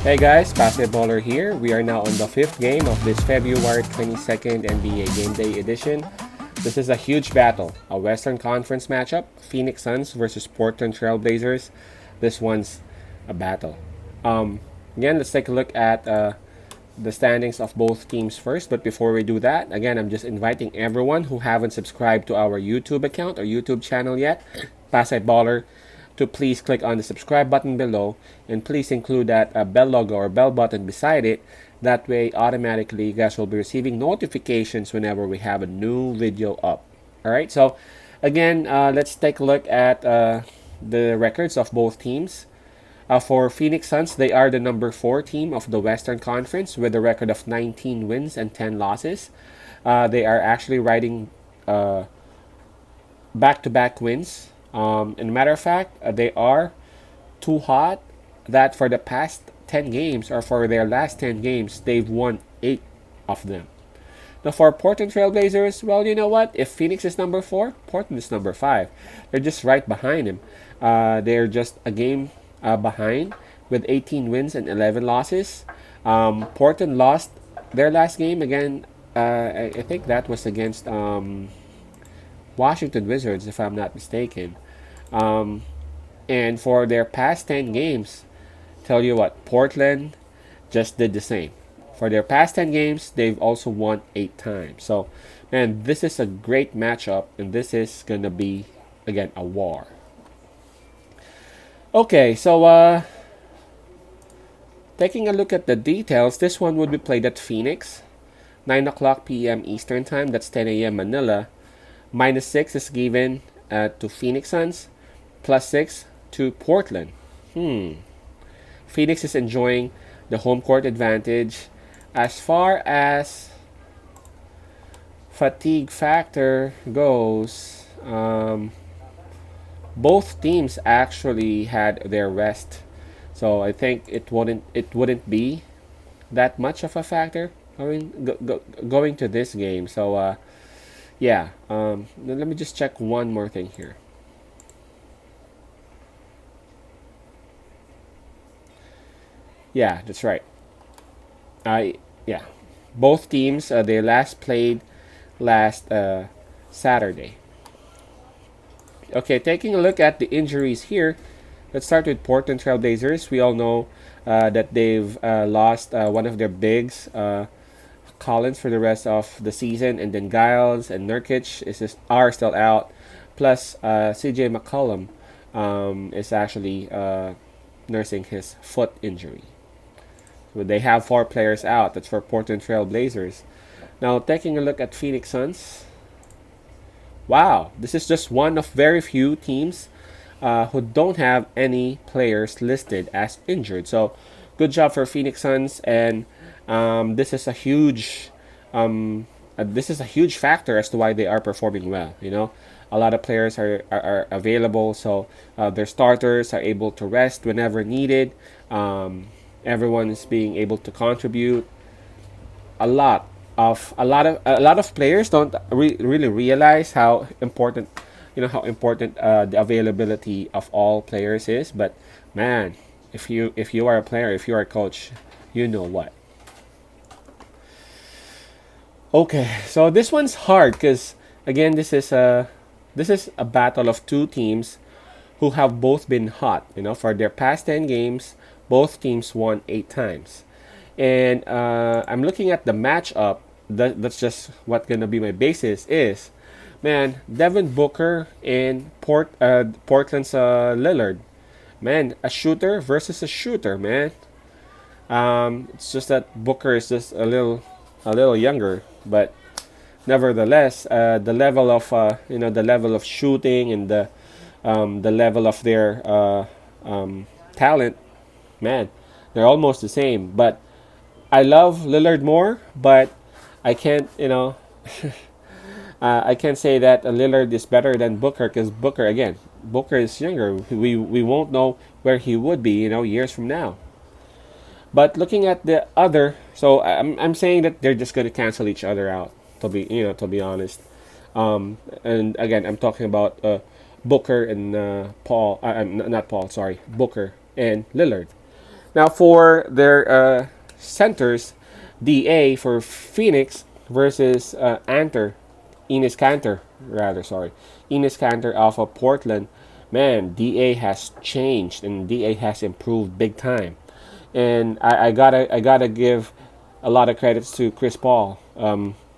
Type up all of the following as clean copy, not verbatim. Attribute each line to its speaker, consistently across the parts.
Speaker 1: Hey guys, Basketballer here. We are now on the fifth game of this February 22nd NBA Game Day edition. This is a huge battle, a Western Conference matchup, Phoenix Suns versus Portland Trail Blazers. This one's a battle. Again, let's take a look at the standings of both teams first. But before we do that, again, I'm just inviting everyone who haven't subscribed to our YouTube account or YouTube channel yet, Basketballer, to please click on the subscribe button below and please include that bell logo or bell button beside it. That way, automatically, you guys will be receiving notifications whenever we have a new video up. All right, so again, let's take a look at the records of both teams. For Phoenix Suns, they are the number 4 team of the Western Conference with a record of 19 wins and 10 losses. They are actually riding back-to-back wins. In a matter of fact, they are too hot that for the past 10 games or for their last 10 games, they've won 8 of them. Now, for Portland Trailblazers, well, you know what? If Phoenix is number 4, Portland is number 5. They're just right behind him. They're just a game behind with 18 wins and 11 losses. Portland lost their last game again. I think that was against Washington Wizards, if I'm not mistaken. And for their past 10 games, tell you what, Portland just did the same. For their past 10 games, they've also won 8 times. So, man, this is a great matchup, and this is going to be, again, a war. Okay, so taking a look at the details, this one would be played at Phoenix, 9 o'clock p.m. Eastern Time. That's 10 a.m. Manila. -6 is given to Phoenix Suns, +6 to Portland. Phoenix is enjoying the home court advantage. As far as fatigue factor goes, both teams actually had their rest, so I think it wouldn't be that much of a factor going to this game. So yeah, let me just check one more thing here. Yeah, that's right. Yeah, both teams they last played last Saturday. Okay, taking a look at the injuries here. Let's start with Portland Trailblazers. We all know that they've lost one of their bigs, Collins, for the rest of the season, and then Giles and Nurkic are still out. Plus, CJ McCollum is actually nursing his foot injury. So they have 4 players out. That's for Portland Trail Blazers. Now, taking a look at Phoenix Suns. Wow, this is just one of very few teams who don't have any players listed as injured. So, good job for Phoenix Suns, and this is a huge factor as to why they are performing well. You know, a lot of players are available, so their starters are able to rest whenever needed. Everyone is being able to contribute. A lot of players don't really realize how important the availability of all players is. But man, if you are a player, if you are a coach, you know what. Okay, so this one's hard because again, this is a battle of 2 teams who have both been hot. You know, for their past 10 games, both teams won 8 times. And I'm looking at the matchup. That's just what gonna be my basis is. Man, Devin Booker and Portland's Lillard. Man, a shooter versus a shooter, man. It's just that Booker is just a little younger, but nevertheless, the level of shooting and the level of their talent, man, they're almost the same. But I love Lillard more, but I can't, I can't say that Lillard is better than Booker because Booker is younger. We won't know where he would be, years from now. But looking at the other, so I'm saying that they're just gonna cancel each other out. To be honest, and again, I'm talking about Booker and Paul. Not Paul. Sorry, Booker and Lillard. Now for their centers, DA for Phoenix versus Enes Kanter, rather, sorry. Enes Kanter off of Portland. Man, DA has changed and DA has improved big time. And I gotta give a lot of credits to Chris Paul,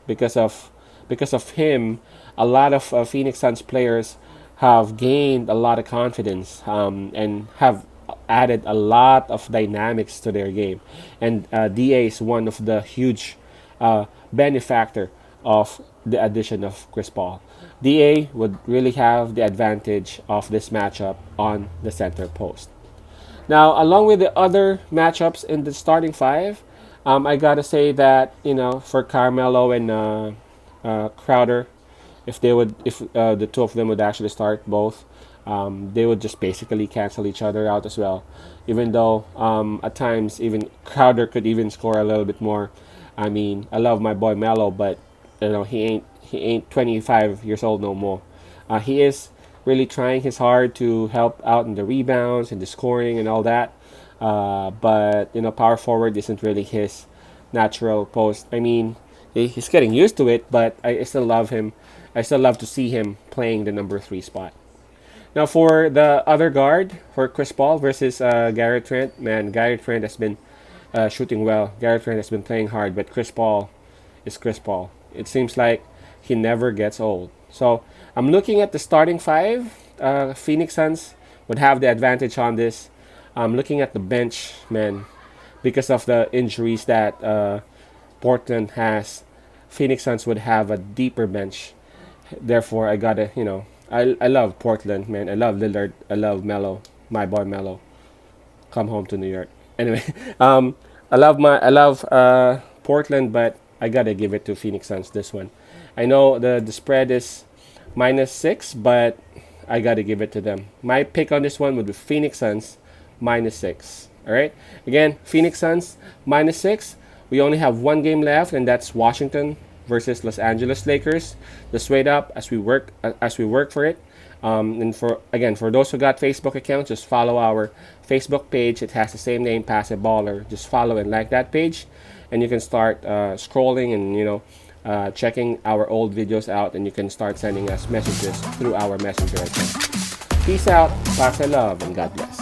Speaker 1: because of him. A lot of Phoenix Suns players have gained a lot of confidence, and have added a lot of dynamics to their game. And Da is one of the huge benefactor of the addition of Chris Paul. Da would really have the advantage of this matchup on the center post. Now, along with the other matchups in the starting five, I gotta say that for Carmelo and Crowder, if the two of them would actually start both, they would just basically cancel each other out as well. Even though at times even Crowder could even score a little bit more. I mean, I love my boy Melo, but he ain't 25 years old no more. He is really trying his hard to help out in the rebounds and the scoring and all that. But power forward isn't really his natural post. I mean, he's getting used to it, but I still love him. I still love to see him playing the number three spot. Now for the other guard for Chris Paul versus Garrett Trent, man, Garrett Trent has been shooting well. Garrett Trent has been playing hard, but Chris Paul is Chris Paul. It seems like he never gets old. So I'm looking at the starting five. Phoenix Suns would have the advantage on this. I'm looking at the bench, man, because of the injuries that Portland has. Phoenix Suns would have a deeper bench. Therefore, I gotta, I love Portland, man. I love Lillard. I love Melo, my boy Melo. Come home to New York. Anyway, I love Portland, but I gotta give it to Phoenix Suns this one. I know the spread is -6, but I gotta give it to them. My pick on this one would be Phoenix Suns -6. All right. Again, Phoenix Suns -6. We only have one game left, and that's Washington versus Los Angeles Lakers. Just wait up as we work for it. And for those who got Facebook accounts, just follow our Facebook page. It has the same name, Passive Baller. Just follow and like that page, and you can start scrolling and checking our old videos out, and you can start sending us messages through our messenger account. Peace out, lots of love, and God bless.